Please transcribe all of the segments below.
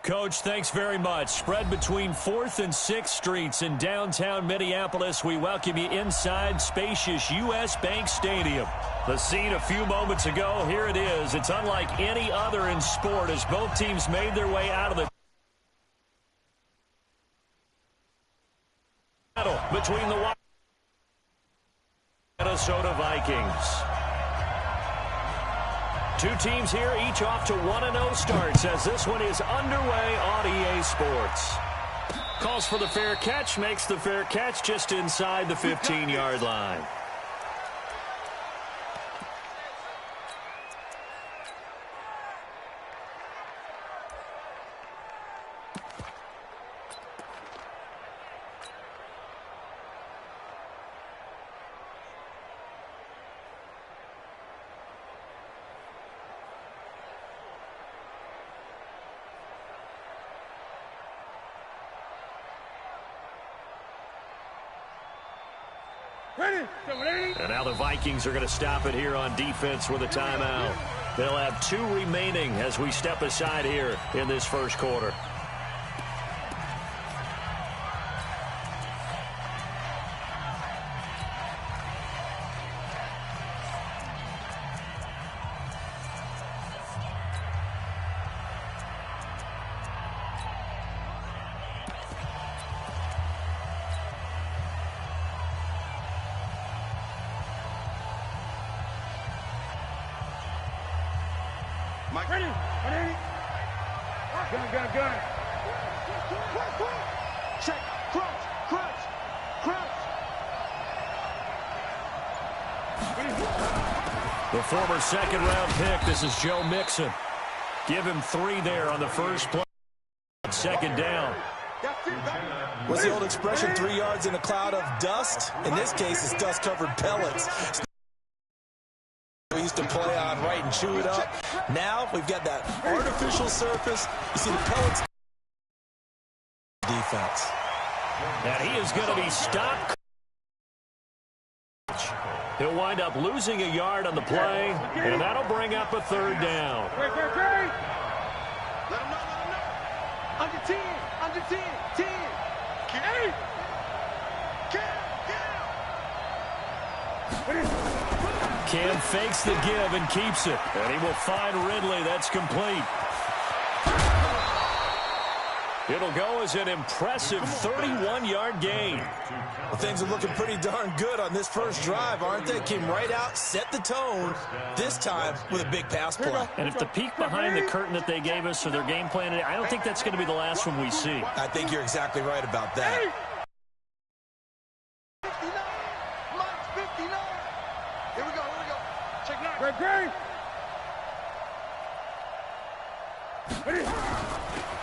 Coach, thanks very much. Spread between 4th and 6th Streets in downtown Minneapolis. We welcome you inside spacious U.S. Bank Stadium. The scene a few moments ago, here it is. It's unlike any other in sport as both teams made their way out of the battle between the Minnesota Vikings. Two teams here, each off to 1-0 starts as this one is underway on EA Sports. Calls for the fair catch, makes the fair catch just inside the 15-yard line. And now the Vikings are going to stop it here on defense with a timeout. They'll have 2 remaining as we step aside here in this first quarter. Mike. Ready. Gun. Check. Crouch. The former second-round pick, this is Joe Mixon. Give him 3 there on the first play. Second down. What's the old expression, 3 yards in a cloud of dust? In this case, it's dust-covered pellets. We used to play on, right, and chew it up. Now we've got that artificial surface. You see the pellets. Defense. And he is going to be stopped. He'll wind up losing a yard on the play, and that'll bring up a 3rd down. Let him know. Under 10. 10. Cam fakes the give and keeps it. And he will find Ridley. That's complete. It'll go as an impressive 31-yard gain. Well, things are looking pretty darn good on this first drive, aren't they? Came right out, set the tone, this time with a big pass play. And if the peek behind the curtain that they gave us for their game plan, I don't think that's going to be the last one we see. I think you're exactly right about that. 59. Here we go. Check 9. Ready.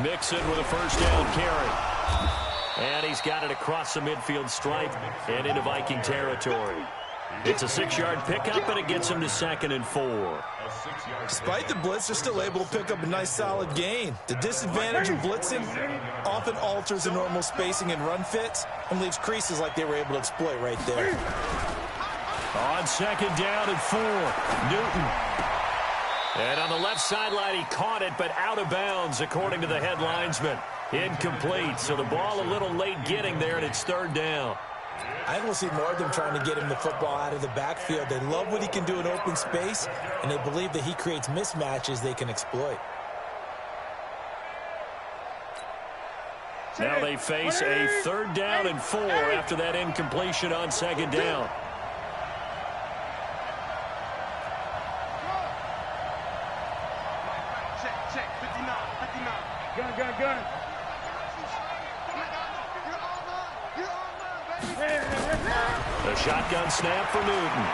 Mixon with a first down carry. And he's got it across the midfield stripe and into Viking territory. It's a 6-yard pickup, and it gets him to 2nd and 4. Despite the blitz, they're still able to pick up a nice solid gain. The disadvantage of blitzing often alters the normal spacing and run fits and leaves creases like they were able to exploit right there. On 2nd down and 4, Newton. And on the left sideline, he caught it, but out of bounds, according to the head linesman. Incomplete, so the ball a little late getting there, and it's 3rd down. I think we'll see more of them trying to get him the football out of the backfield. They love what he can do in open space, and they believe that he creates mismatches they can exploit. Now they face a 3rd down and 4 after that incompletion on 2nd down. Check. 59. Gun. The shotgun snap for Newton.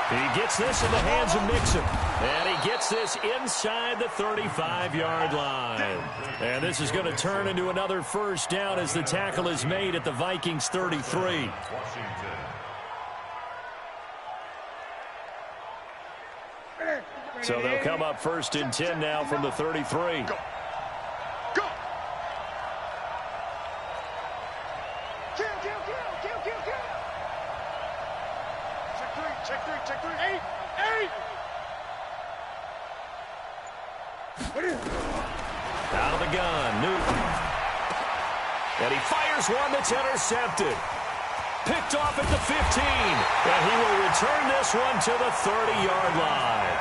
He gets this in the hands of Mixon. And he gets this inside the 35-yard line. And this is going to turn into another first down as the tackle is made at the Vikings 33. So they'll come up 1st and 10 now from the 33. Go. Check three. 8. Out of the gun, Newton. And he fires one that's intercepted. Picked off at the 15. And he will return this one to the 30-yard line.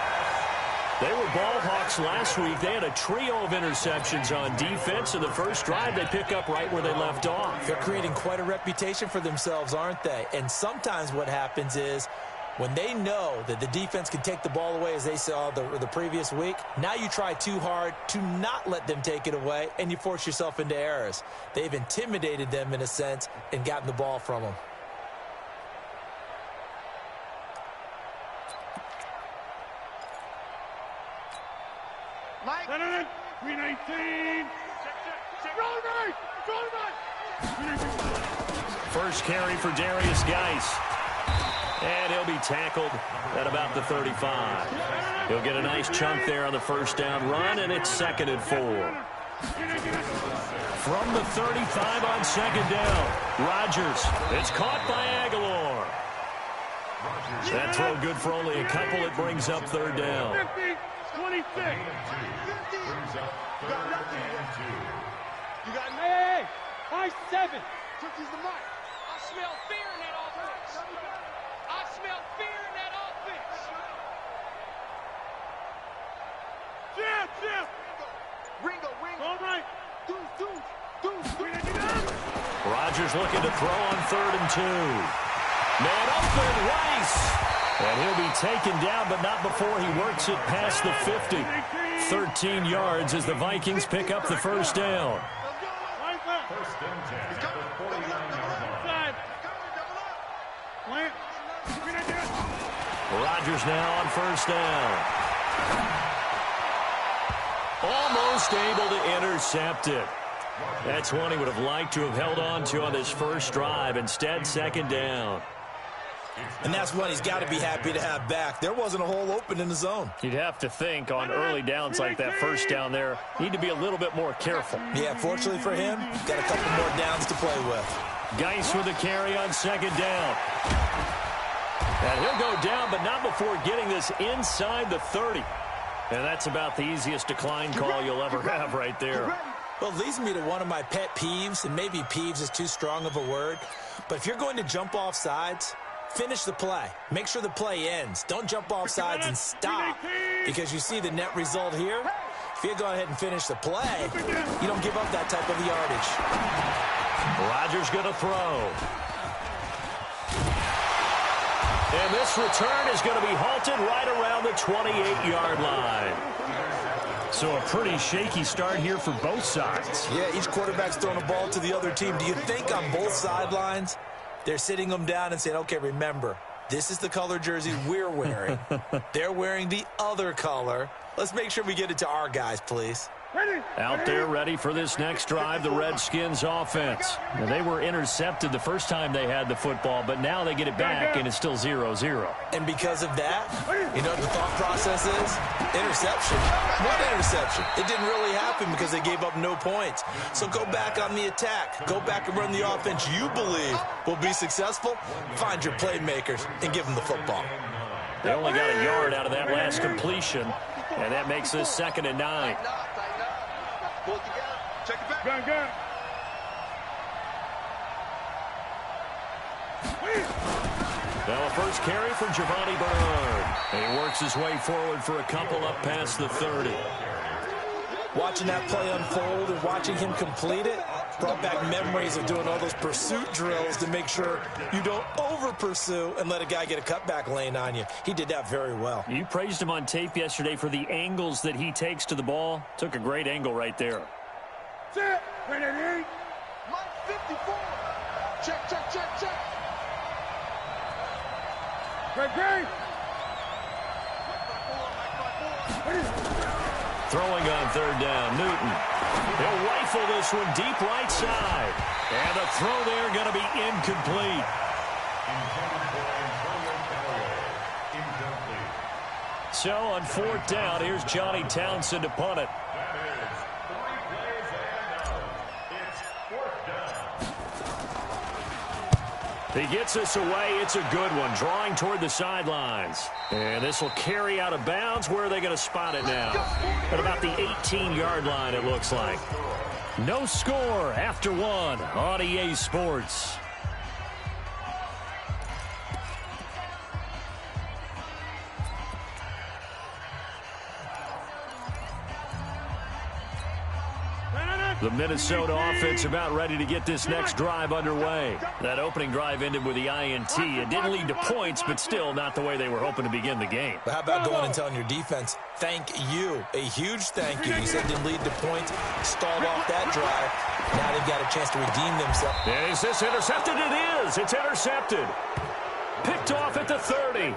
They were ball hawks last week. They had a trio of interceptions on defense. In the first drive, they pick up right where they left off. They're creating quite a reputation for themselves, aren't they? And sometimes what happens is when they know that the defense can take the ball away, as they saw the previous week, now you try too hard to not let them take it away, and you force yourself into errors. They've intimidated them in a sense and gotten the ball from them. Mike. 319. First carry for Darius Geis. And he'll be tackled at about the 35. He'll get a nice chunk there on the first down run, and it's 2nd and 4. From the 35 on 2nd down, Rodgers. It's caught by Aguilar. That throw good for only a couple. It brings up 3rd down. 50, 26. 50. You got nothing. You got nothing. Hey, 7. 50's the mark. I smell fear in that offense. I smell fear in that offense. Jim. Ringo. All right. Deuce. Rodgers looking to throw on 3rd and 2. Man open, Rice. And he'll be taken down, but not before he works it past the 50. 13 yards as the Vikings pick up the first down. Rodgers now on first down. Almost able to intercept it. That's one he would have liked to have held on to on this first drive. Instead, 2nd down. And that's one he's got to be happy to have back. There wasn't a hole open in the zone. You'd have to think on early downs like that first down there, need to be a little bit more careful. Yeah, fortunately for him, got a couple more downs to play with. Geis with a carry on 2nd down. And he'll go down, but not before getting this inside the 30. And that's about the easiest decline call you'll ever have right there. Well, it leads me to one of my pet peeves, and maybe peeves is too strong of a word, but if you're going to jump off sides, finish the play. Make sure the play ends. Don't jump off sides and stop, because you see the net result here. If you go ahead and finish the play, you don't give up that type of yardage. Rodgers going to throw. And this return is going to be halted right around the 28-yard line. So a pretty shaky start here for both sides. Yeah, each quarterback's throwing a ball to the other team. Do you think on both sidelines they're sitting them down and saying, okay, remember, this is the color jersey we're wearing. They're wearing the other color. Let's make sure we get it to our guys, please. Out there ready for this next drive, the Redskins offense. Now, they were intercepted the first time they had the football, but now they get it back, and it's still 0-0. And because of that, you know what the thought process is? Interception. What interception? It didn't really happen because they gave up no points. So go back on the attack. Go back and run the offense you believe will be successful. Find your playmakers and give them the football. They only got a yard out of that last completion, and that makes this 2nd and 9. Pull it together. Check it back. Gun. Now a first carry for Giovanni Bernard. And he works his way forward for a couple up past the 30. Watching that play unfold and watching him complete it brought back memories of doing all those pursuit drills to make sure you don't over-pursue and let a guy get a cutback lane on you. He did that very well. You praised him on tape yesterday for the angles that he takes to the ball. Took a great angle right there. Set. Ready. Mike 54. Check. Great. Throwing on 3rd down, Newton. He'll rifle this one deep right side. And the throw there going to be incomplete. So on 4th down, here's Johnny Townsend to punt it. He gets this away. It's a good one, drawing toward the sidelines. And this will carry out of bounds. Where are they going to spot it now? At about the 18-yard line, it looks like. No score after one on EA Sports. The Minnesota offense about ready to get this next drive underway. That opening drive ended with the INT. It didn't lead to points, but still not the way they were hoping to begin the game. But how about going and telling your defense, thank you, a huge thank you. You said it didn't lead to points, stalled off that drive. Now they've got a chance to redeem themselves. And is this intercepted? It is. It's intercepted. Picked off at the 30.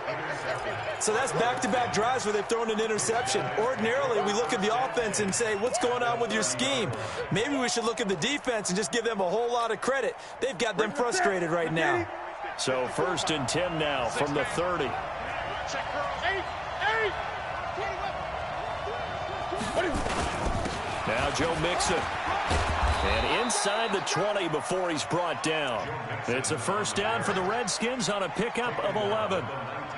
So that's back-to-back drives where they've thrown an interception. Ordinarily, we look at the offense and say, what's going on with your scheme? Maybe we should look at the defense and just give them a whole lot of credit. They've got them frustrated right now. So 1st and 10 now from the 30. Now Joe Mixon. And inside the 20 before he's brought down. It's a first down for the Redskins on a pickup of 11.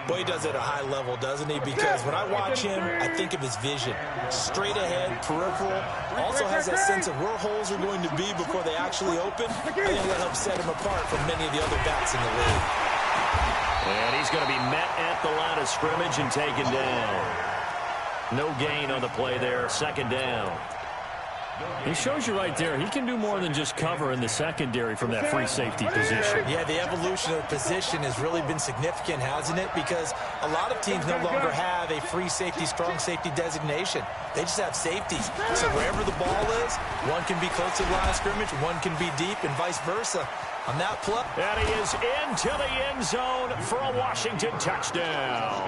Boy, he does it at a high level, doesn't he? Because when I watch him, I think of his vision. Straight ahead, peripheral. Also has that sense of where holes are going to be before they actually open. I think that helps set him apart from many of the other backs in the league. And he's going to be met at the line of scrimmage and taken down. No gain on the play there. 2nd down. He shows you right there, he can do more than just cover in the secondary from that free safety position. Yeah, the evolution of the position has really been significant, hasn't it? Because a lot of teams no longer have a free safety, strong safety designation. They just have safeties. So wherever the ball is, one can be close to the line of scrimmage, one can be deep, and vice versa. On that play. And he is into the end zone for a Washington touchdown.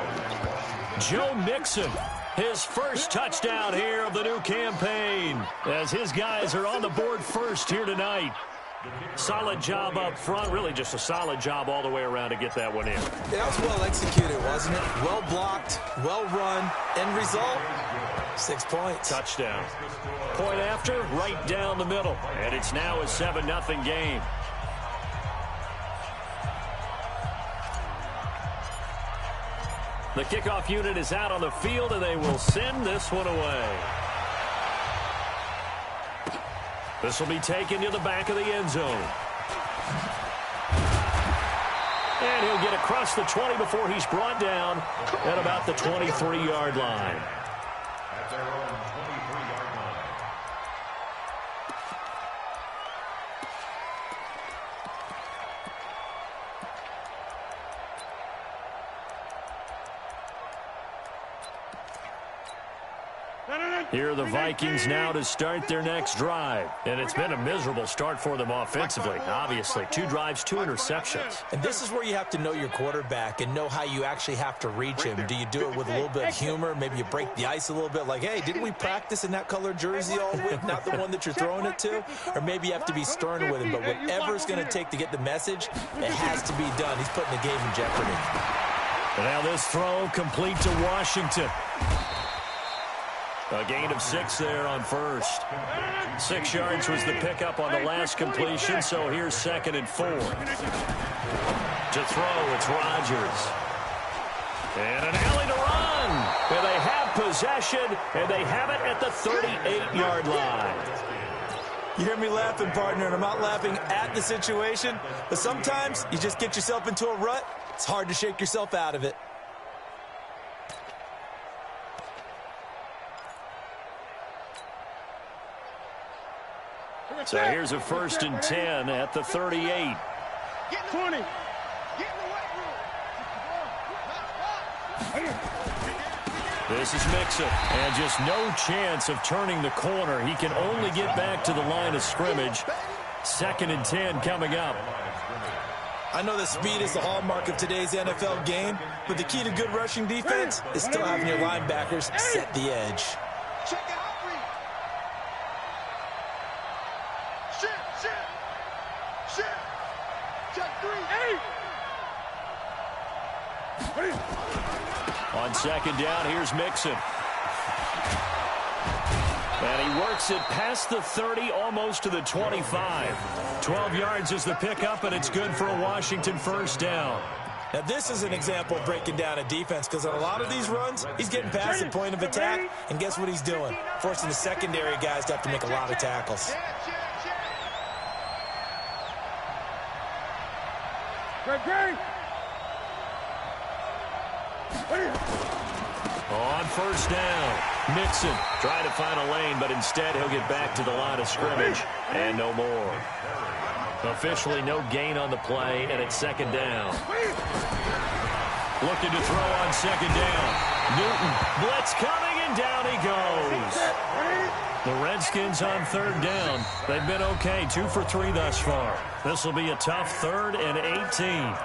Joe Mixon. His first touchdown here of the new campaign as his guys are on the board first here tonight. Solid job up front. Really just a solid job all the way around to get that one in. Yeah, that was well executed, wasn't it? Well blocked, well run. End result, 6 points. Touchdown. Point after, right down the middle. And it's now a 7-0 game. The kickoff unit is out on the field, and they will send this one away. This will be taken to the back of the end zone. And he'll get across the 20 before he's brought down at about the 23-yard line. At their own 23-yard line. Here are the Vikings now to start their next drive. And it's been a miserable start for them offensively. Obviously, 2 drives, 2 interceptions. And this is where you have to know your quarterback and know how you actually have to reach him. Do you do it with a little bit of humor? Maybe you break the ice a little bit like, hey, didn't we practice in that colored jersey all week? Not the one that you're throwing it to? Or maybe you have to be stern with him. But whatever it's going to take to get the message, it has to be done. He's putting the game in jeopardy. And now this throw complete to Washington. A gain of 6 there on first. 6 yards was the pickup on the last completion, so here's 2nd and 4. To throw, it's Rodgers. And an alley to run. And they have possession, and they have it at the 38-yard line. You hear me laughing, partner, and I'm not laughing at the situation, but sometimes you just get yourself into a rut. It's hard to shake yourself out of it. So here's a 1st and 10 at the 38. Get 20. Get in the weight room. This is Mixon, and just no chance of turning the corner. He can only get back to the line of scrimmage. 2nd and 10 coming up. I know that speed is the hallmark of today's NFL game, but the key to good rushing defense is still having your linebackers set the edge. Check it out. On 2nd down, here's Mixon. And he works it past the 30, almost to the 25. 12 yards is the pickup, and it's good for a Washington first down. Now, this is an example of breaking down a defense, because on a lot of these runs, he's getting past the point of attack, and guess what he's doing? Forcing the secondary guys to have to make a lot of tackles. On first down, Mixon trying to find a lane, but instead he'll get back to the line of scrimmage and no more. Officially no gain on the play, and it's second down. Looking to throw on second down. Newton, blitz coming, and down he goes. The Redskins on third down. They've been okay, 2 for 3 thus far. This will be a tough 3rd and 18.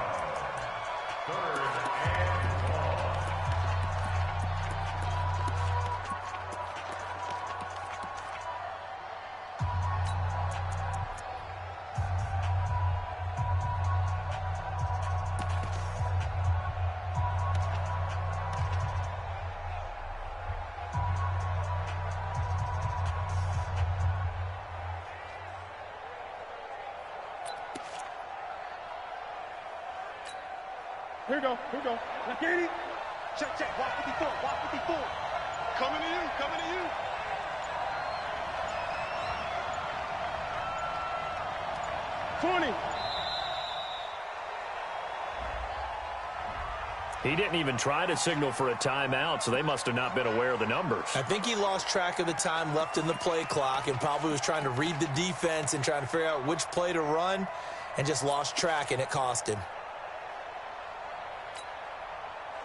Here we go. Now, Katie. Check. Walk 54. Coming to you. 20. He didn't even try to signal for a timeout, so they must have not been aware of the numbers. I think he lost track of the time left in the play clock and probably was trying to read the defense and trying to figure out which play to run and just lost track, and it cost him.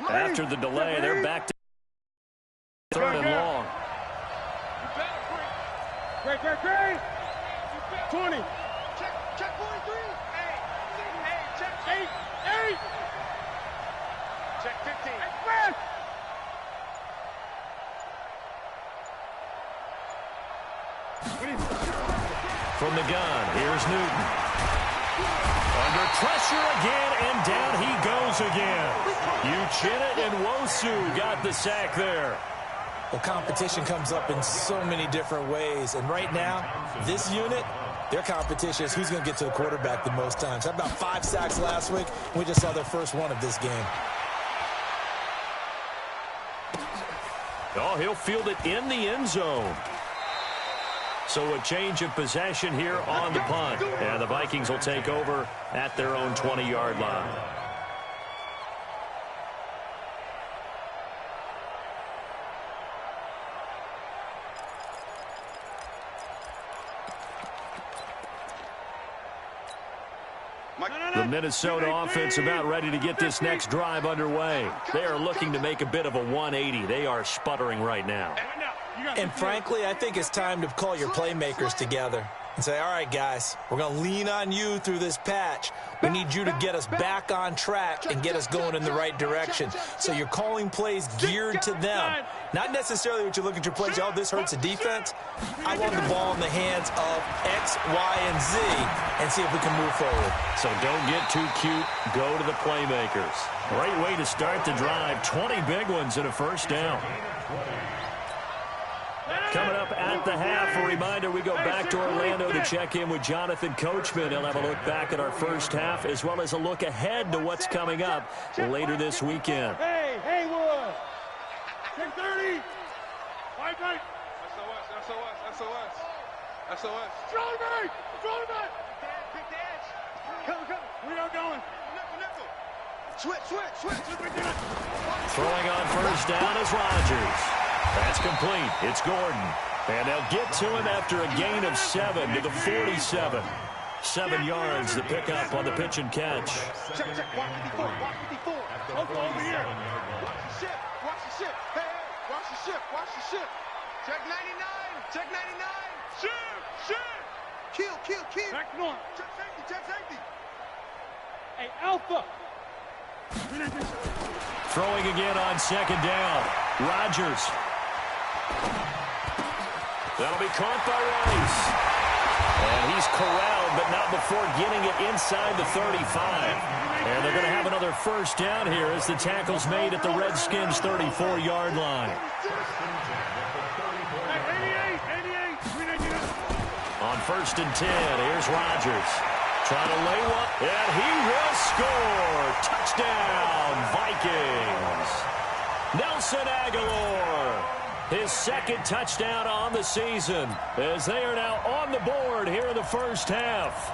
After the delay, they're back to 3rd and long. Great. 20. Check 43. Check 8. Check 15. From the gun, here's Newton. Under pressure again, and down he goes again. Uchenna and Wosu got the sack there. Well, competition comes up in so many different ways, and right now, this unit, their competition is who's going to get to the quarterback the most times. Had about 5 sacks last week. We just saw their first one of this game. Oh, he'll field it in the end zone. So a change of possession here on the punt. And the Vikings will take over at their own 20-yard line. The Minnesota offense about ready to get this next drive underway. They are looking to make a bit of a 180. They are sputtering right now. And frankly, I think it's time to call your playmakers together and say, all right, guys, we're going to lean on you through this patch. We need you to get us back on track and get us going in the right direction. So you're calling plays geared to them. Not necessarily what you look at your plays, oh, this hurts the defense. I want the ball in the hands of X, Y, and Z and see if we can move forward. So don't get too cute. Go to the playmakers. Great way to start the drive. 20 big ones and a first down. Coming up at the half, a reminder, we go back to Orlando to check in with Jonathan Coachman. He'll have a look back at our first half as well as a look ahead to what's coming up later this weekend. Hey, Haywood. 6:30. White night. SOS. Charlie back. Big dash. Come. We are going. Switch. Throwing on first down is Rodgers. That's complete. It's Gordon. And they'll get to him after a gain of 7 to the 47. 7 yards to pick up on the pitch and catch. Check. Watch 54. Over here. Watch the ship. Hey. Watch the ship. Check 99. Ship. Kill. Back north. Check safety. Hey, Alpha. Throwing again on second down. Rodgers. That'll be caught by Rice. And he's corralled, but not before getting it inside the 35. And they're going to have another first down here as the tackle's made at the Redskins' 34-yard line. first and 10, here's Rodgers. Trying to lay one, and he will score. Touchdown, Vikings. Nelson Aguilar, his second touchdown on the season, as they are now on the board here in the first half.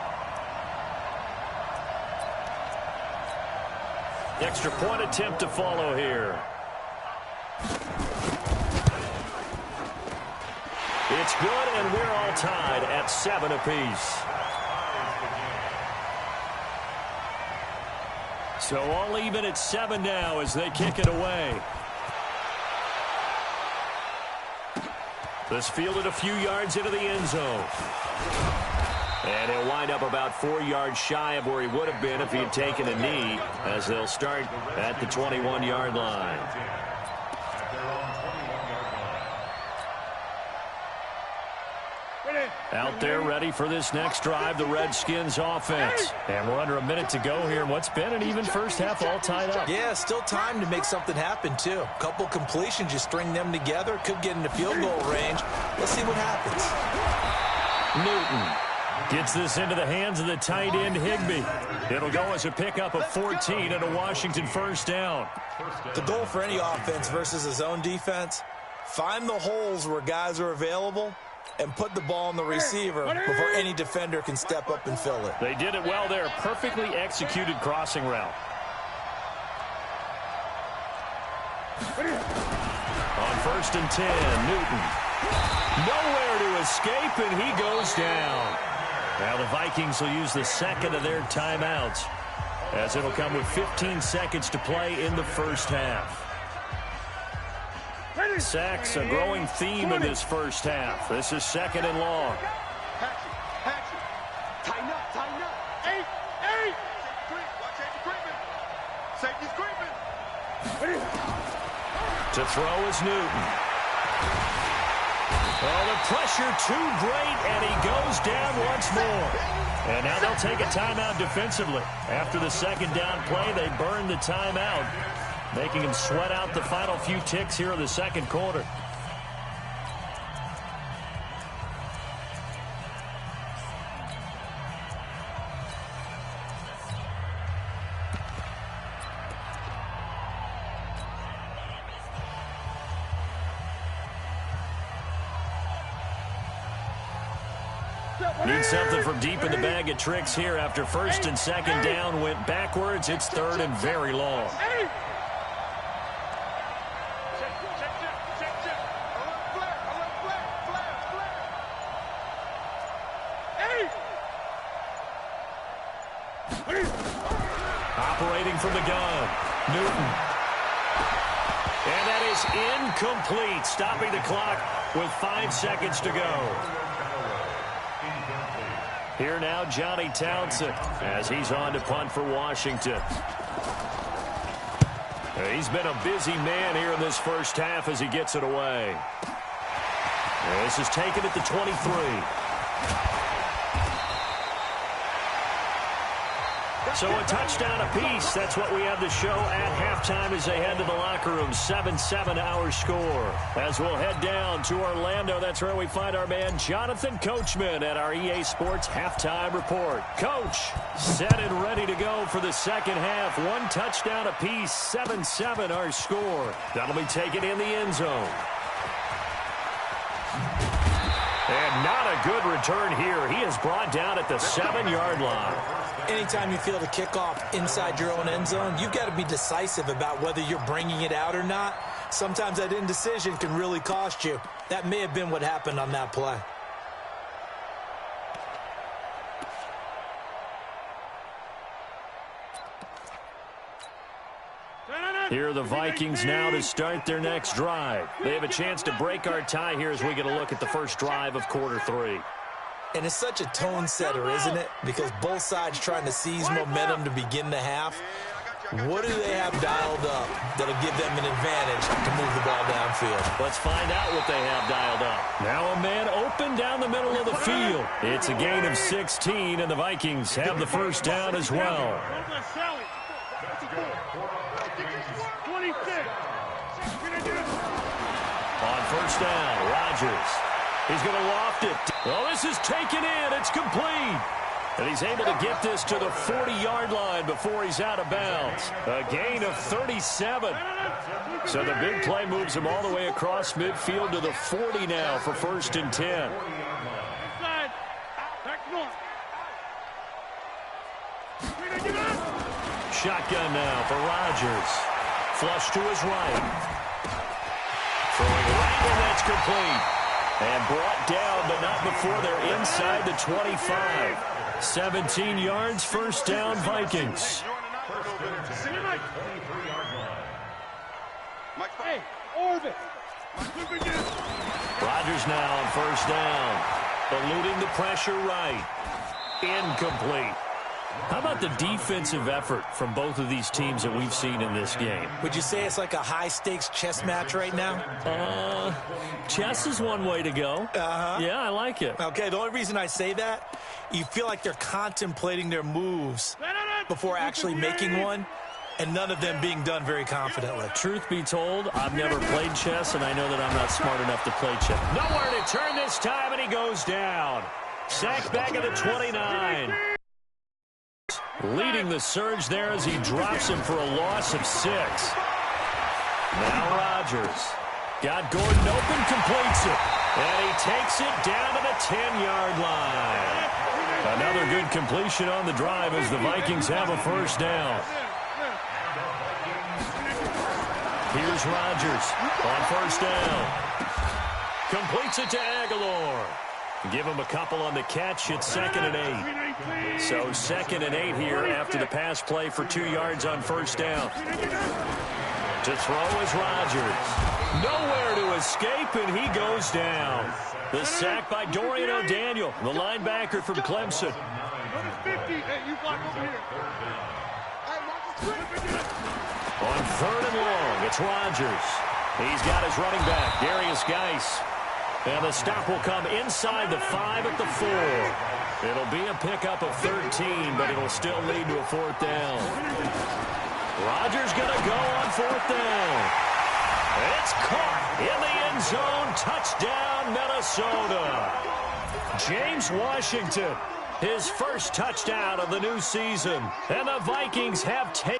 Extra point attempt to follow here. It's good, and we're all tied at 7 apiece. So all even at 7 now as they kick it away. This fielded a few yards into the end zone. And he'll wind up about 4 yards shy of where he would have been if he had taken a knee, as they'll start at the 21-yard line. Out there ready for this next drive, the Redskins offense. And we're under a minute to go here in what's been an even first half, all tied up. Yeah, still time to make something happen, too. A couple completions, you string them together, could get into field goal range. Let's see what happens. Newton gets this into the hands of the tight end, Higbee. It'll go as a pickup of 14 and a Washington first down. The goal for any offense versus a zone defense, find the holes where guys are available and put the ball on the receiver before any defender can step up and fill it. They did it well there. Perfectly executed crossing route. On first and 10, Newton. Nowhere to escape, and he goes down. Now the Vikings will use the second of their timeouts, as it'll come with 15 seconds to play in the first half. Sacks, a growing theme in this first half. This is second and long. Tighten up, tighten up. 8. Watch safety creeping. To throw is Newton. Oh, the pressure too great, and he goes down once more. And now they'll take a timeout defensively. After the second down play, they burn the timeout, making him sweat out the final few ticks here in the second quarter. Need something from deep in the bag of tricks here after first and second down went backwards. It's third and very long. Operating from the gun, Newton. And that is incomplete, stopping the clock with 5 seconds to go. Here now, Johnny Townsend, as he's on to punt for Washington. He's been a busy man here in this first half as he gets it away. This is taken at the 23. So a touchdown apiece. That's what we have to show at halftime as they head to the locker room. 7-7 our score. As we'll head down to Orlando, that's where we find our man Jonathan Coachman at our EA Sports Halftime Report. Coach, set and ready to go for the second half. 1 touchdown apiece. 7-7 our score. That'll be taken in the end zone. And not a good return here. He is brought down at the 7-yard line. Anytime you feel the kickoff inside your own end zone, you've got to be decisive about whether you're bringing it out or not. Sometimes that indecision can really cost you. That may have been what happened on that play. Here are the Vikings now to start their next drive. They have a chance to break our tie here as we get a look at the first drive of quarter 3. And it's such a tone setter, isn't it? Because both sides trying to seize momentum to begin the half. What do they have dialed up that'll give them an advantage to move the ball downfield? Let's find out what they have dialed up. Now a man open down the middle of the field. It's a gain of 16, and the Vikings have the first down as well. 26. On first down, Rodgers. He's going to loft it. Oh, this is taken in. It's complete. And he's able to get this to the 40-yard line before he's out of bounds. A gain of 37. So the big play moves him all the way across midfield to the 40 now for 1st and 10. Shotgun now for Rodgers. Flush to his right. Throwing right, and that's complete. And brought down, but not before they're inside the 25. 17 yards, 1st down, Vikings. Hey, Orvin. Rodgers now on 1st down. Eluding the pressure right. Incomplete. How about the defensive effort from both of these teams that we've seen in this game? Would you say it's like a high-stakes chess match right now? Chess is one way to go. Uh-huh. Yeah, I like it. Okay, the only reason I say that, you feel like they're contemplating their moves before actually making one, and none of them being done very confidently. Truth be told, I've never played chess, and I know that I'm not smart enough to play chess. Nowhere to turn this time, and he goes down. Sacked back at the 29. Leading the surge there as he drops him for a loss of 6. Now Rodgers. Got Gordon open, completes it. And he takes it down to the 10-yard line. Another good completion on the drive as the Vikings have a 1st down. Here's Rodgers on 1st down. Completes it to Aguilar. Give him a couple on the catch. It's 2nd and 8. So 2nd and 8 here after the pass play for 2 yards on 1st down. To throw is Rodgers. Nowhere to escape, and he goes down. The sack by Dorian O'Daniel, the linebacker from Clemson. On 3rd and long, it's Rodgers. He's got his running back, Darius Geis. And the stop will come inside the 5 at the 4. It'll be a pickup of 13, but it'll still lead to a 4th down. Rodgers going to go on 4th down. It's caught in the end zone. Touchdown, Minnesota. James Washington, his 1st touchdown of the new season. And the Vikings have taken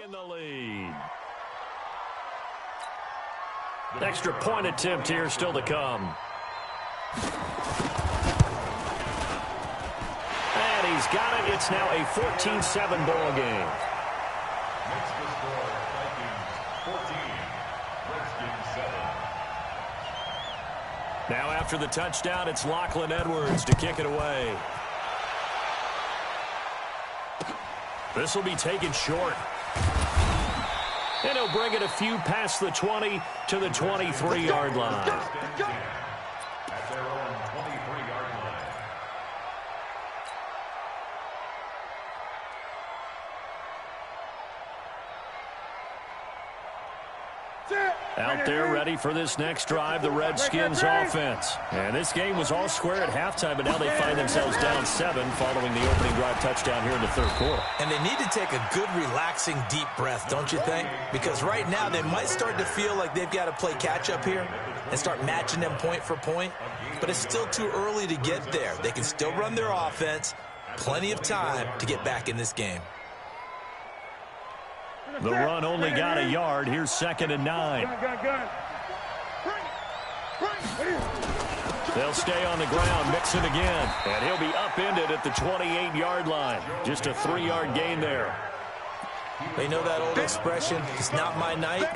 in the lead. Extra point attempt here still to come. And he's got it. It's now a 14-7 ball game. Next to score, Vikings 14, Redskins 7. Now after the touchdown, it's Lachlan Edwards to kick it away. This will be taken short. And he'll bring it a few past the 20 to the 23-yard line. At their own 23-yard line. Out there ready for this next drive, the Redskins offense. And this game was all square at halftime, but now they find themselves down 7 following the opening drive touchdown here in the 3rd quarter. And they need to take a good, relaxing, deep breath, don't you think? Because right now they might start to feel like they've got to play catch-up here and start matching them point for point. But it's still too early to get there. They can still run their offense. Plenty of time to get back in this game. The run only got a yard. Here's 2nd and 9. They'll stay on the ground. Mixon again. And he'll be upended at the 28-yard line. Just a 3-yard gain there. They know that old expression, it's not my night.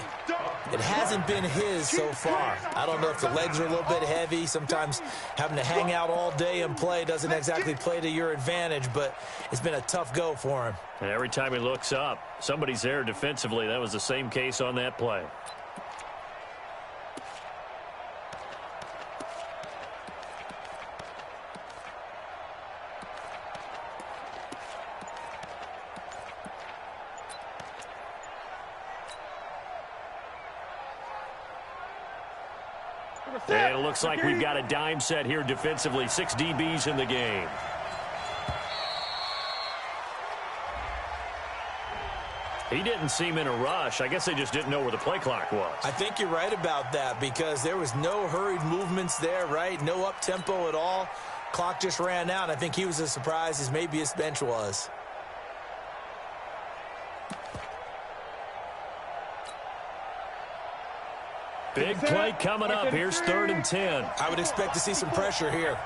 It hasn't been his so far. I don't know if the legs are a little bit heavy. Sometimes having to hang out all day and play doesn't exactly play to your advantage, but it's been a tough go for him. And every time he looks up, somebody's there defensively. That was the same case on that play. And it looks like we've got a dime set here defensively. 6 DBs in the game. He didn't seem in a rush. I guess they just didn't know where the play clock was. I think you're right about that because there was no hurried movements there, right? No up-tempo at all. Clock just ran out. I think he was as surprised as maybe his bench was. Big play coming up. Here's 3rd and 10. I would expect to see some pressure here.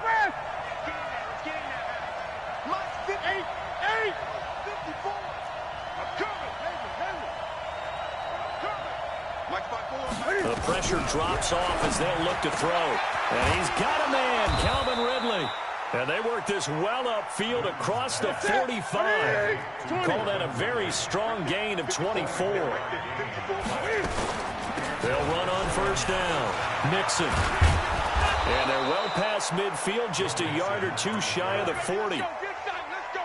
The pressure drops off as they'll look to throw. And he's got a man, Calvin Ridley. And they work this well upfield across the 45. Call that a very strong gain of 24. They'll run on 1st down. Mixon. And they're well past midfield, just a yard or two shy of the 40.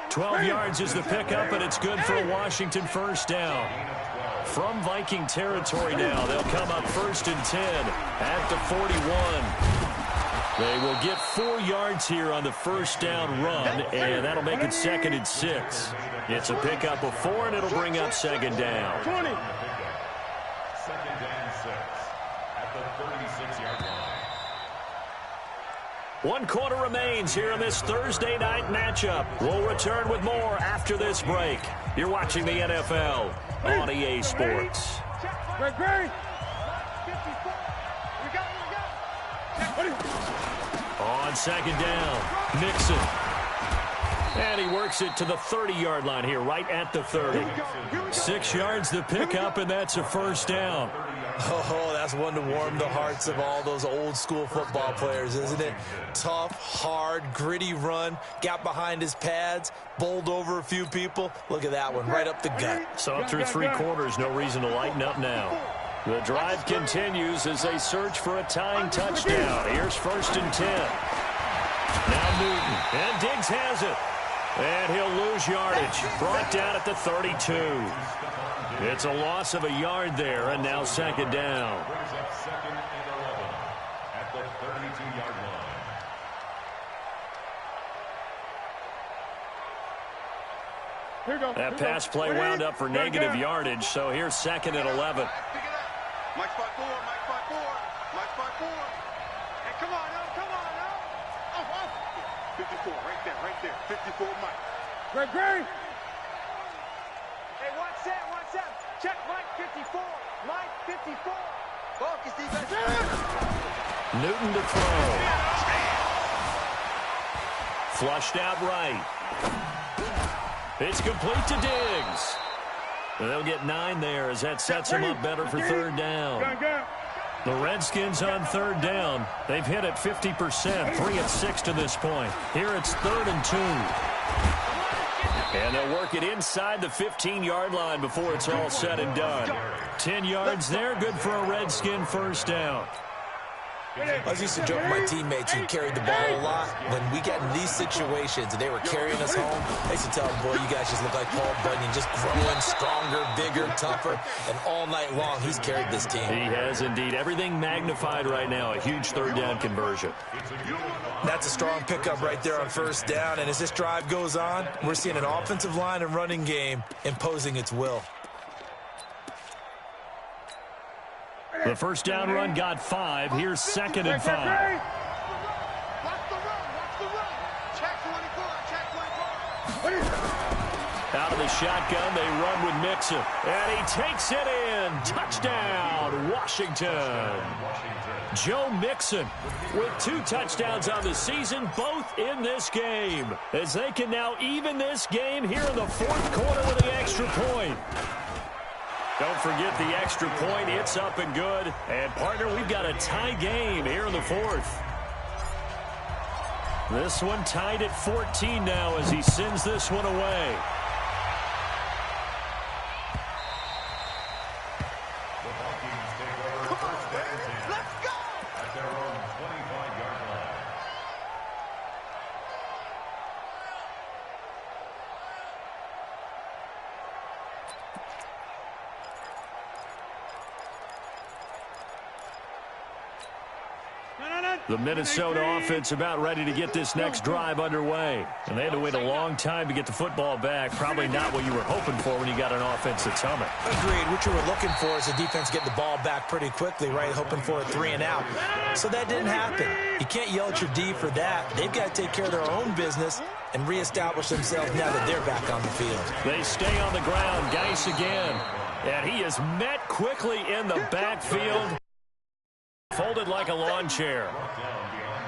12 yards is the pickup, and it's good for a Washington 1st down. From Viking territory now, they'll come up 1st and 10 at the 41. They will get 4 yards here on the 1st down run, and that'll make it 2nd and 6. It's a pickup of 4, and it'll bring up 2nd down. 2nd and 6 at the 36-yard line. 1 quarter remains here in this Thursday night matchup. We'll return with more after this break. You're watching the NFL on EA Sports. On 2nd down, Mixon. And he works it to the 30-yard line here, right at the 30. 6 yards the pickup, and that's a 1st down. Oh, that's one to warm the hearts of all those old-school football players, isn't it? Tough, hard, gritty run, got behind his pads, bowled over a few people. Look at that one, right up the gut. So up through 3 quarters, no reason to lighten up now. The drive continues as they search for a tying touchdown. Here's 1st and 10. Now Newton, and Diggs has it. And he'll lose yardage. Brought down at the 32. It's a loss of a yard there, and now 2nd down. Brings up 2nd and 11 at the 32-yard line. That pass play wound up for negative yardage, so here's 2nd and 11. Mike spot 4, Mike spot 4, Mike spot 4. Hey, come on now, come on now. Oh, 54, right there, 54, Mike. Great. Hey, watch that. Check Mike 54, Mike 54. Focus defense. Newton to throw. Flushed out right. It's complete to Diggs. They'll get 9 there as that sets them up better for 3rd down. The Redskins on 3rd down. They've hit it 50%, 3 of 6 to this point. Here it's 3rd and 2. And they'll work it inside the 15-yard line before it's all said and done. 10 yards there, good for a Redskin 1st down. I was used to joke with my teammates who carried the ball a lot. When we get in these situations and they were carrying us home, I used to tell them, boy, you guys just look like Paul Bunyan, just growing stronger, bigger, tougher. And all night long, he's carried this team. He has indeed. Everything magnified right now. A huge 3rd down conversion. That's a strong pickup right there on 1st down. And as this drive goes on, we're seeing an offensive line and running game imposing its will. The 1st down run got 5. Here's 2nd and 5. Watch the run. Check 24. Out of the shotgun, they run with Mixon. And he takes it in. Touchdown, Washington. Joe Mixon with 2 touchdowns on the season, both in this game. As they can now even this game here in the 4th quarter with the extra point. Don't forget the extra point. It's up and good. And, partner, we've got a tie game here in the 4th. This one tied at 14 now as he sends this one away. The Vikings take over 1st and 10. Let's go. At their own 25-yard line. The Minnesota offense about ready to get this next drive underway. And they had to wait a long time to get the football back. Probably not what you were hoping for when you got an offense that's humming. Agreed. What you were looking for is the defense getting the ball back pretty quickly, right? Hoping for a 3 and out. So that didn't happen. You can't yell at your D for that. They've got to take care of their own business and reestablish themselves now that they're back on the field. They stay on the ground. Geis again. And he is met quickly in the backfield. Folded like a lawn chair.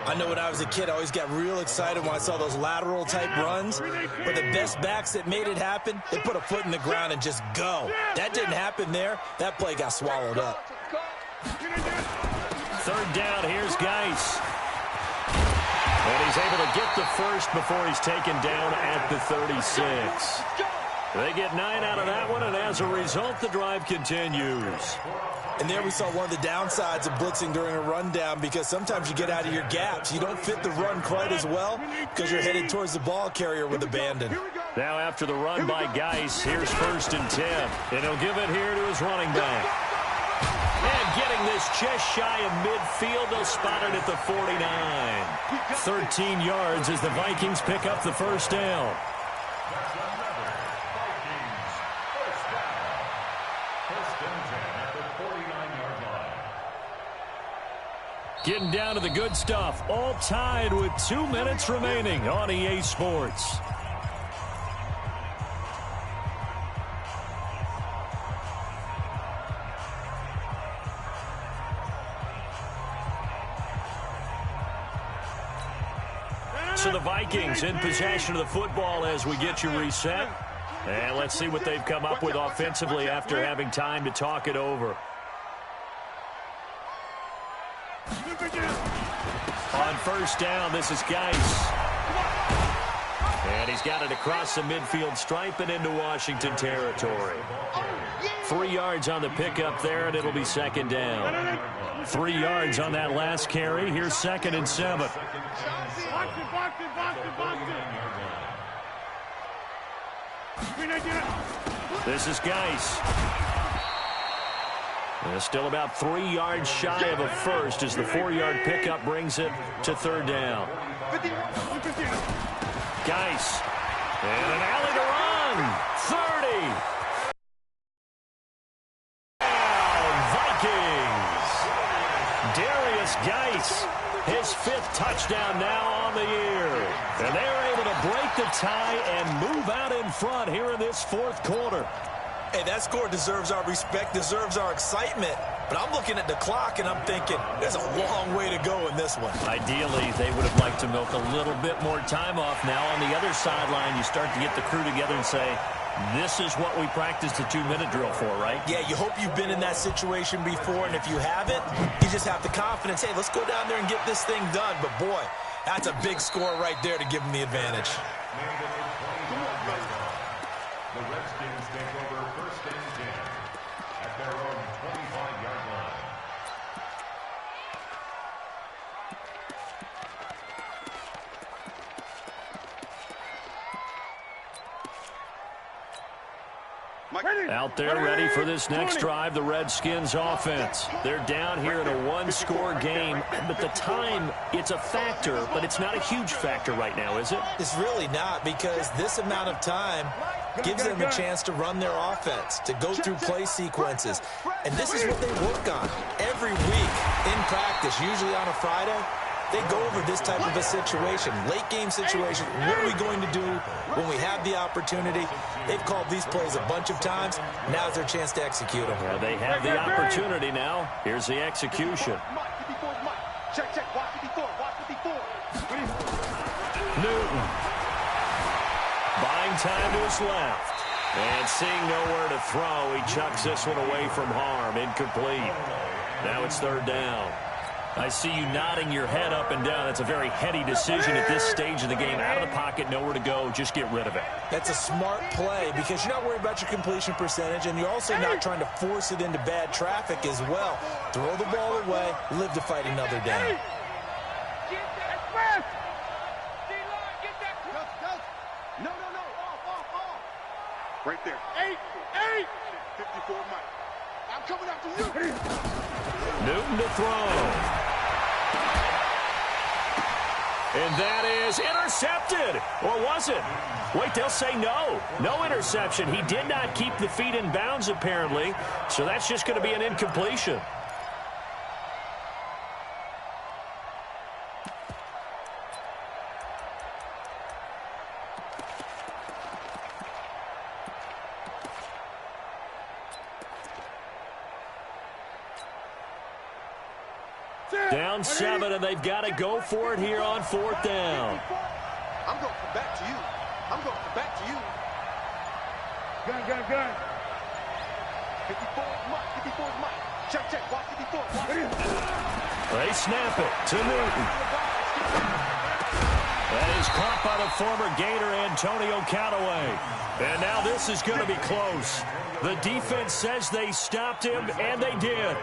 I know when I was a kid, I always got real excited when I saw those lateral-type runs. But the best backs that made it happen, they put a foot in the ground and just go. That didn't happen there. That play got swallowed up. Third down, here's Geis. And he's able to get the first before he's taken down at the 36. They get 9 out of that one, and as a result, the drive continues. And there we saw one of the downsides of blitzing during a rundown, because sometimes you get out of your gaps. You don't fit the run quite as well because you're headed towards the ball carrier with abandon. Now after the run by Geis, here's 1st and 10. And he'll give it here to his running back. And getting this just shy of midfield, they'll spot it at the 49. 13 yards as the Vikings pick up the first down. Getting down to the good stuff, all tied with 2 minutes remaining on EA Sports. So the Vikings in possession of the football as we get you reset. And let's see what they've come up with offensively after having time to talk it over. On first down, this is Geis. And he's got it across the midfield stripe and into Washington territory. 3 yards on the pickup there, and it'll be 2nd down. 3 yards on that last carry. Here's 2nd and 7. This is Geis. Still about 3 yards shy of a first as the 4-yard pickup brings it to 3rd down. Geis. And an alley to run. 30. Vikings. Darius Geis. His 5th touchdown now on the year. And they're able to break the tie and move out in front here in this 4th quarter. Hey, that score deserves our respect, deserves our excitement. But I'm looking at the clock, and I'm thinking, there's a long way to go in this one. Ideally, they would have liked to milk a little bit more time off. Now, on the other sideline, you start to get the crew together and say, this is what we practiced a 2-minute drill for, right? Yeah, you hope you've been in that situation before, and if you haven't, you just have the confidence, hey, let's go down there and get this thing done. But, boy, that's a big score right there to give them the advantage. The Redskins take over 1st and 10 at their own 25-yard line. Out there ready for this next drive, the Redskins offense. They're down here in a 1-score game, but the time, it's a factor, but it's not a huge factor right now, is it? It's really not, because this amount of time gives them a chance to run their offense, to go through play sequences. And this is what they work on every week in practice, usually on a Friday. They go over this type of a situation, late game situation. What are we going to do when we have the opportunity? They've called these plays a bunch of times. Now's their chance to execute them. Well, they have the opportunity now. Here's the execution. Newton. Buying time to his left. And seeing nowhere to throw, he chucks this one away from harm. Incomplete. Now it's 3rd down. I see you nodding your head up and down. That's a very heady decision at this stage of the game. Out of the pocket, nowhere to go. Just get rid of it. That's a smart play because you're not worried about your completion percentage, and you're also not trying to force it into bad traffic as well. Throw the ball away, live to fight another down. Right there. 54 Mike. I'm coming after you. Newton to throw. And that is intercepted. Or was it? Wait, they'll say no. No interception. He did not keep the feet in bounds, apparently. So that's just going to be an incompletion. Down 7, and they've got to go for it here on 4th down. I'm going to come back to you. I'm going to come back to you. Gun. 54 is Mike. 54 is Mike. Check. Watch 54. Watch it. They snap it to Newton. That is caught by the former Gator Antonio Callaway. And now this is going to be close. The defense says they stopped him, and they did.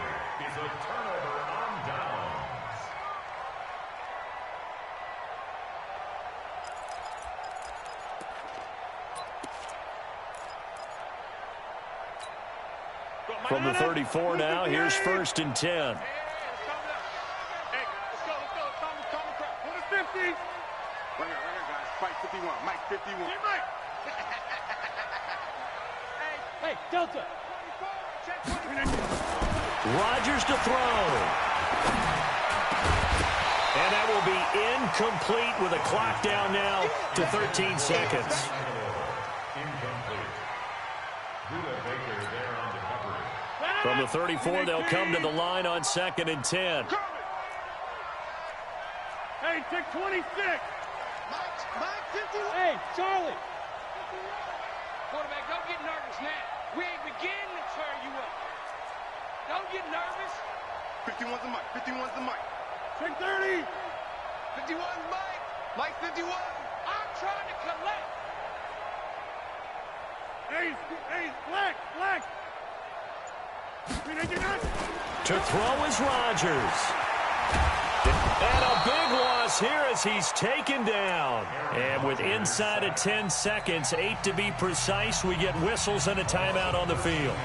From the 34 now, here's 1st and 10. Hey, let's go. What is 50? Right here, guys. Fight 51. Mike 51. Hey, Mike. Hey, Delta. Rodgers to throw. And that will be incomplete with a clock down now to 13 seconds. From the 34, they'll come to the line on 2nd and 10. Hey, take 26. Mike 51. Hey, Charlie. Quarterback, don't get nervous now. We ain't beginning to tear you up. Don't get nervous. 51's the Mike. 51's the Mike. Take 30. 51's Mike. Mike 51. I'm trying to collect. Hey, flex. To throw is Rodgers. And a big loss here as he's taken down. And with inside of 10 seconds, 8 to be precise, we get whistles and a timeout on the field.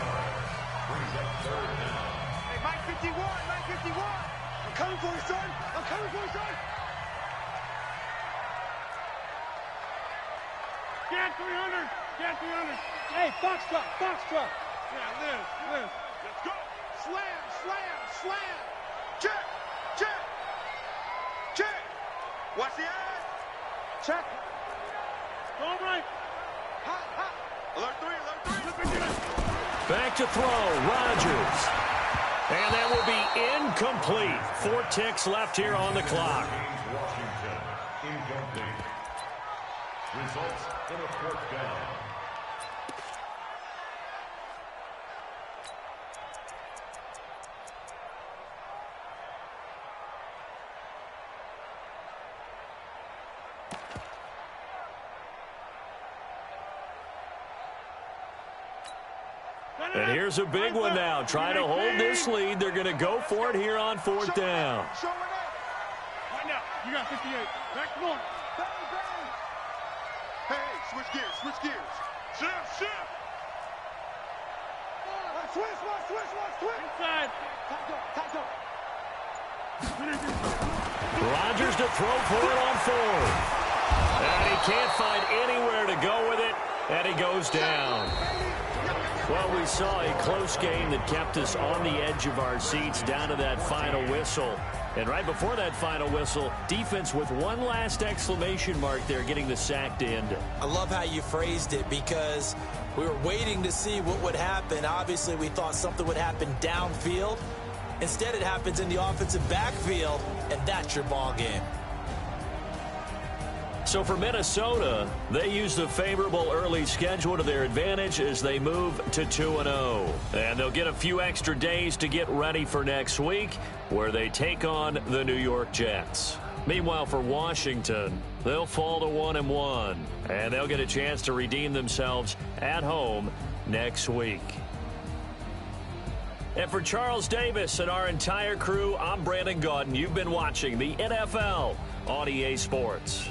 Hey, Mike 51. I'm coming for you, son. Get 300. Hey, Foxtrot. Yeah, Liz. Let's go. Slam. Check. Watch the eyes. Check. Go right. Hot. Alert 3. Back to throw, Rodgers. And that will be incomplete. 4 ticks left here on the clock. Washington, incomplete. Results in a 4th down. And here's a big one now. Trying to hold this lead. They're going to go for it here on 4th down. Show it up. Right now. You got 58. Back, come on. Bang. Hey, switch gears. Shift. Switch. Inside. Top dog. Rodgers to throw for it on 4th. And he can't find anywhere to go with it. And he goes down. Well, we saw a close game that kept us on the edge of our seats down to that final whistle. And right before that final whistle, defense with one last exclamation mark there, getting the sack to end it. I love how you phrased it because we were waiting to see what would happen. Obviously, we thought something would happen downfield. Instead, it happens in the offensive backfield, and that's your ball game. So for Minnesota, they use the favorable early schedule to their advantage as they move to 2-0. And they'll get a few extra days to get ready for next week, where they take on the New York Jets. Meanwhile, for Washington, they'll fall to 1-1, and they'll get a chance to redeem themselves at home next week. And for Charles Davis and our entire crew, I'm Brandon Gaudin. You've been watching the NFL on EA Sports.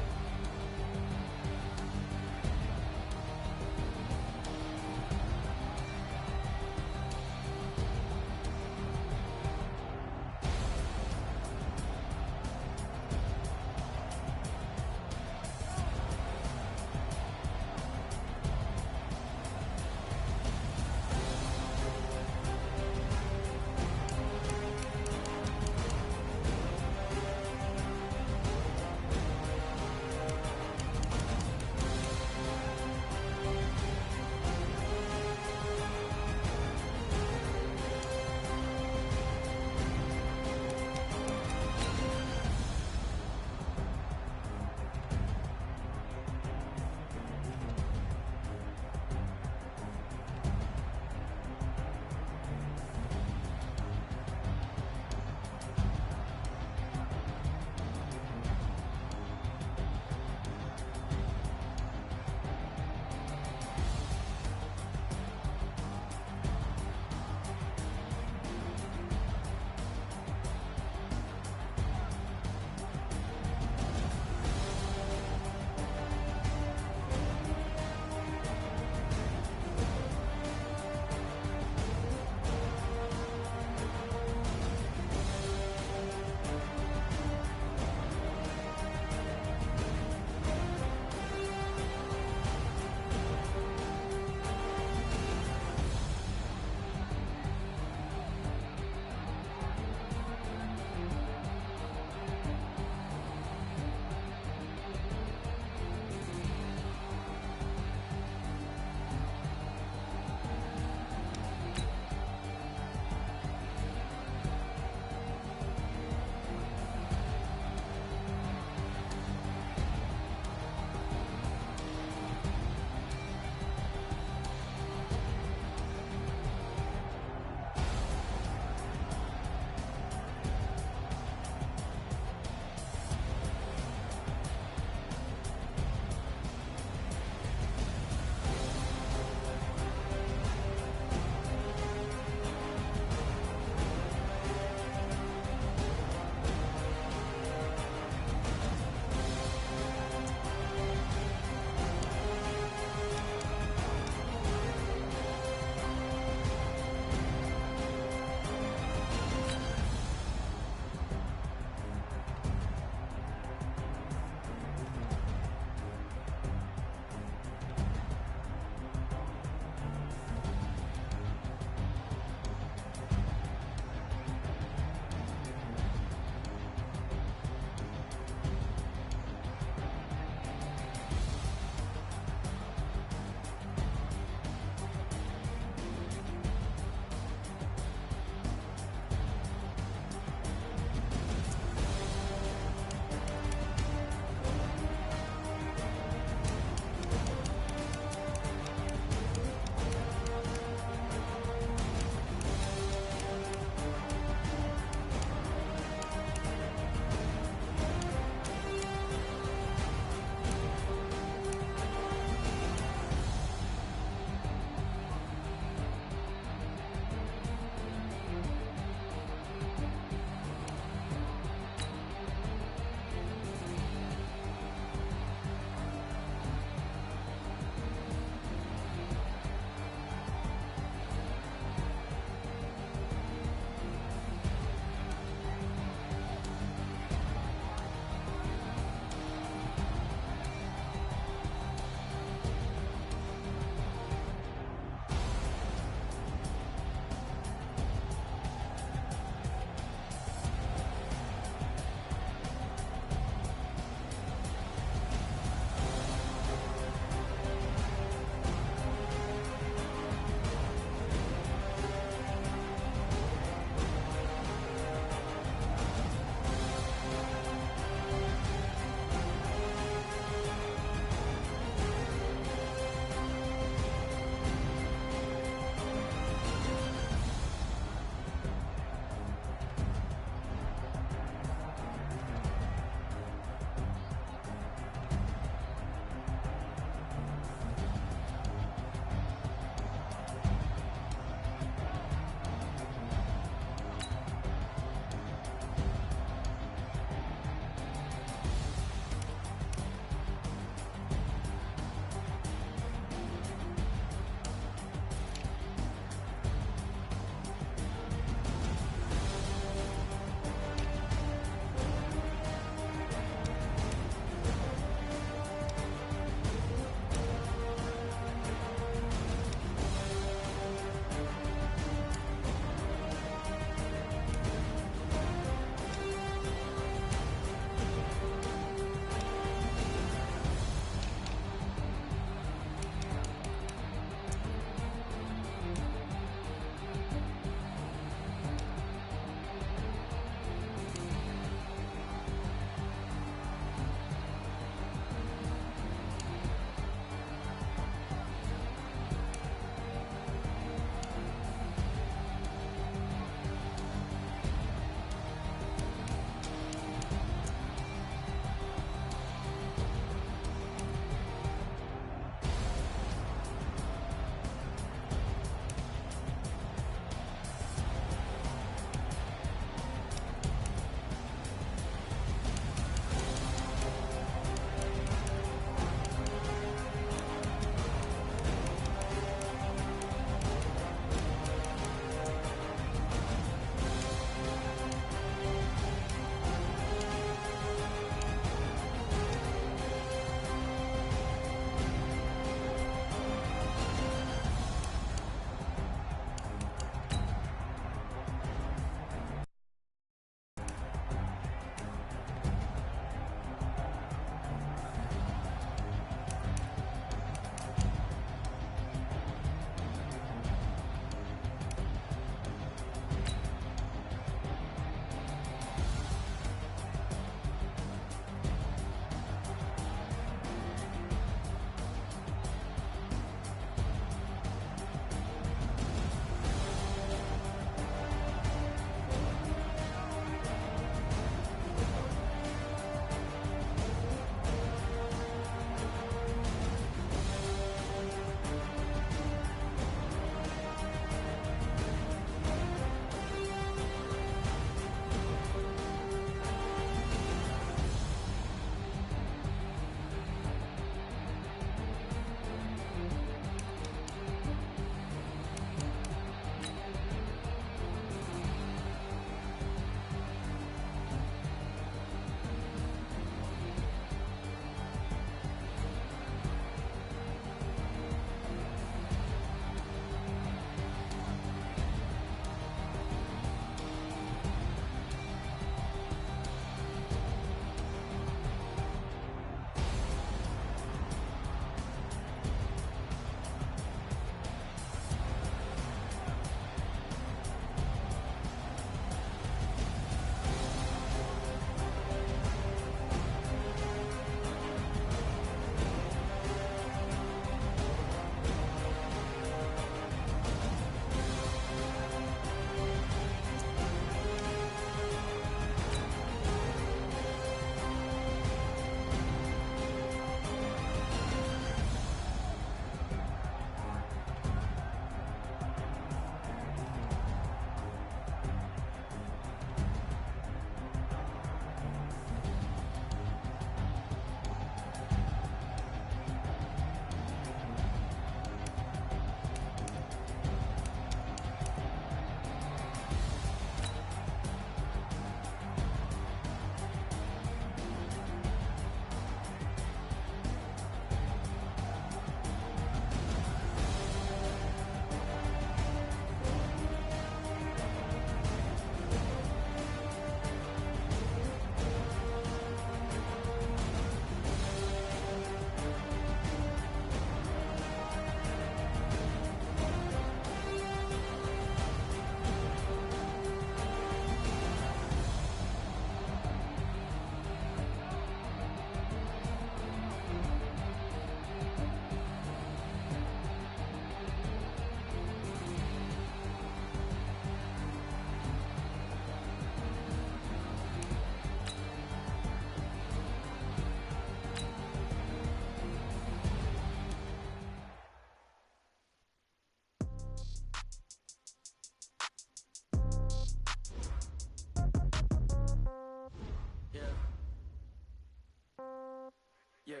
Yeah.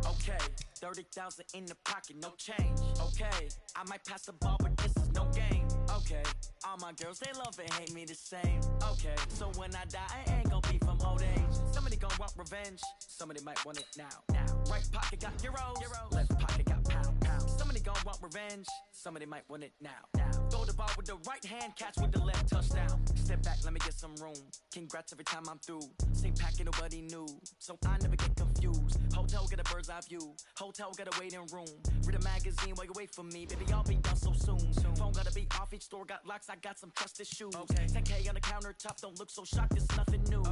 Okay. 30,000 in the pocket, no change. Okay. I might pass the ball, but this is no game. Okay. All my girls, they love and hate me the same. Okay. So when I die, I ain't gon' be from old age. Somebody gon' want revenge. Somebody might want it now. Right pocket got euros. Left pocket got pound. Somebody gon' want revenge. Somebody might want it now. Throw the ball with the right hand, catch with the left, touchdown. Step back, let me get some room. Congrats every time I'm through. Same packet, nobody knew, so I never get confused. Hotel get a bird's eye view. Hotel got a waiting room. Read a magazine while you wait for me, baby. I'll be done so soon. Phone gotta be off. Each store got locks. I got some trusted shoes. 10K on the countertop. Don't look so shocked. It's nothing new.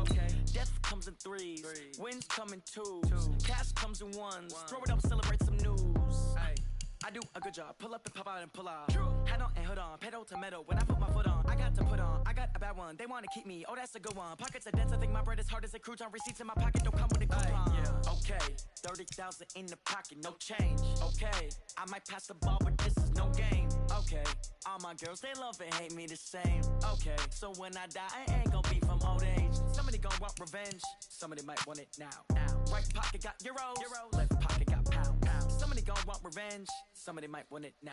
Death comes in threes. Wins come in twos. Cash comes in ones. Throw it up, celebrate some news. I do a good job. Pull up and pop out and pull out. Head on and hood on. Pedal to metal. When I put my foot on, I got to put on. I got a bad one. They want to keep me. Oh, that's a good one. Pockets are dense. I think my bread is hard as a crouton. Receipts in my pocket don't come with a coupon. Okay. 30,000 in the pocket. No change. Okay. I might pass the ball, but this is no game. Okay. All my girls, they love and hate me the same. Okay. So when I die, I ain't gon' be from old age. Somebody gon' want revenge. Somebody might want it now. Right pocket got euros. Left pocket got pound. Somebody gon' want revenge. Somebody might want it now.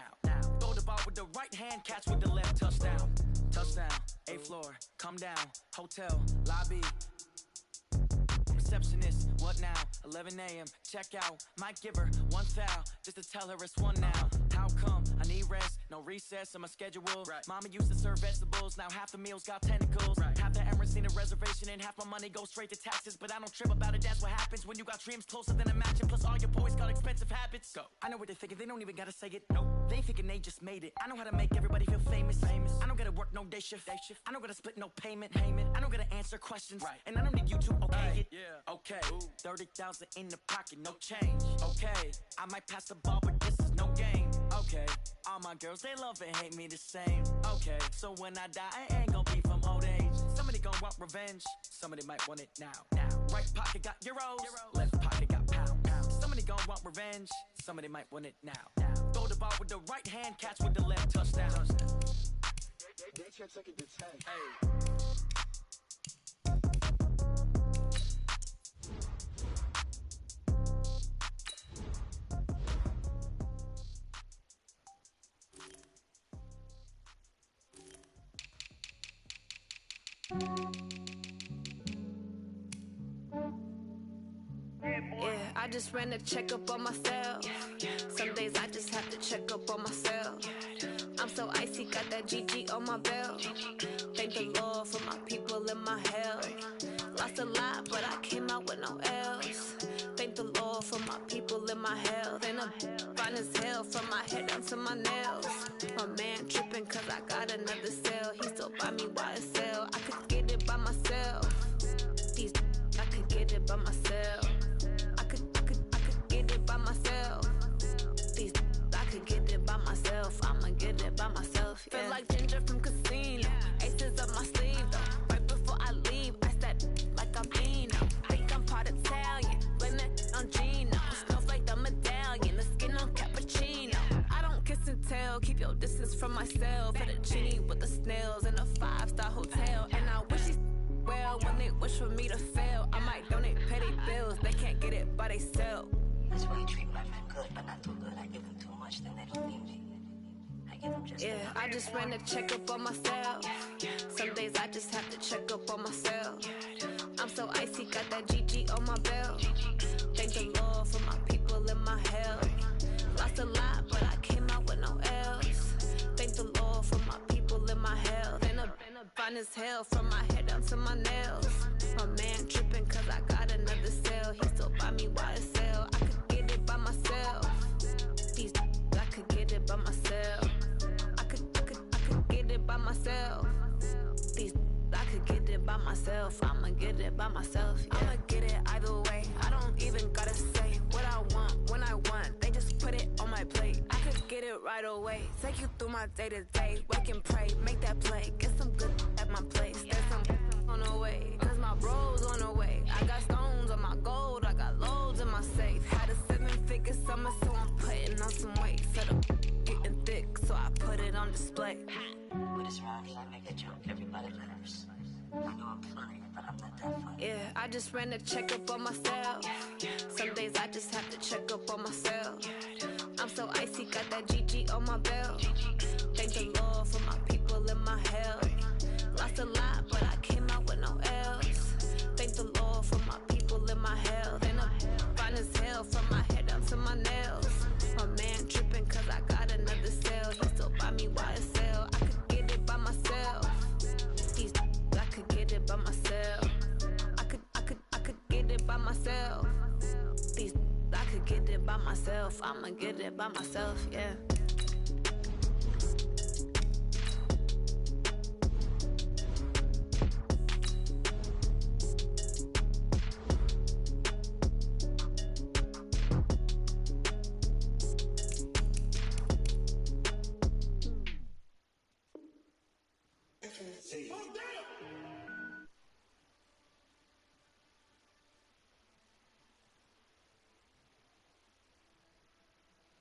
Throw the ball with the right hand, catch with the left, touchdown. Touchdown, 8th floor, come down, hotel, lobby. Receptionist, what now? 11 a.m. check out. Might give her one foul just to tell her it's one now. How come? I need rest, no recess in my schedule. Mama used to serve vegetables, now half the meals got tentacles. Half the Emirates need a reservation and half my money goes straight to taxes. But I don't trip about it, that's what happens when you got dreams closer than a match. Plus all your boys got expensive habits. Go. I know what they're thinking, they don't even gotta say it. Nope. They thinking they just made it. I know how to make everybody feel famous. I don't gotta work no day shift. I don't gotta split no payment. I don't gotta answer questions. And I don't need you to okay it. Okay, 30,000 in the pocket, no change. Okay, I might pass the ball, but this is no game. Okay, all my girls, they love and hate me the same. Okay, so when I die, I ain't gon' be from old age. Somebody gon' want revenge. Somebody might want it now. Right pocket got euros. Left pocket got pound. Somebody gon' want revenge. Somebody might want it now. Throw the ball with the right hand, catch with the left, touchdown. They can't take it to 10. Yeah, I just ran a checkup on myself. Some days I just have to check up on myself. I'm so icy, got that GG on my belt. Thank the Lord for my people and my health. Lost a lot, but I came out with no L's. Thank the Lord for my people and my health. And I'm fine as hell from my head down to my nails. My man tripping cause I got another cell. He still buy me YSL. I could get it by myself. These I could get it by myself. I could get it by myself. These I could get it by myself. I'ma get it by myself. Yeah. Feel like Ginger from Casino. Aces up my sleeve though. Right before I leave, I step like I'm Dino. Think I'm part Italian. Blame it on Gino. Snowflake the medallion. The skin on cappuccino. I don't kiss and tell. Keep your distance from myself. For the genie with the snails in a 5-star hotel. And I wish he's well when they wish for me to fail. I might donate petty bills. They can't get it by themselves. That's why you treat my friend good, but not too good. I give them too much, then they don't need me. I give them just yeah, I just ran a checkup on myself. Some days I just have to check up on myself. I'm so icy, got that GG on my belt. Thank the Lord for my people and my health. Lost a lot, but I came out with no L's. Thank the Lord for my people and my health. And I'm fine as hell from my head down to my nails. My man tripping cause I got another cell. He still buy me YSL. I could get it by myself. These I could get it by myself. I could get it by myself. These I could get it by myself. I'ma get it by myself. Yeah. I'ma get it either way. I don't even gotta say what I want when I want. They just put it on my plate. I could get it right away. Take you through my day to day. Wake and pray, make that play. Get some good at my place. There's some on the way. Cause my bros on the way. I got stones on my gold. I got loads in my safe. Had a 7-figure summer, so I'm putting on some weight. Said I'm getting thick, so I put it on display. with his rhymes, I make a joke, everybody laughs. I know I'm funny, but I'm not that funny. Yeah, I just ran a checkup on myself. Some days I just have to check up on myself. I'm so icy, got that GG on my belt. Thank the Lord for my people in my health. Lost a lot, but I came out with no else. Thank the Lord for my people in my health. And I'm fine as hell from my head up to my nails. My man tripping cause I got another cell. He still buy me YSL. I could get it by myself. I could get it by myself. I could get it by myself. I could get it by myself. I'ma get it by myself, yeah.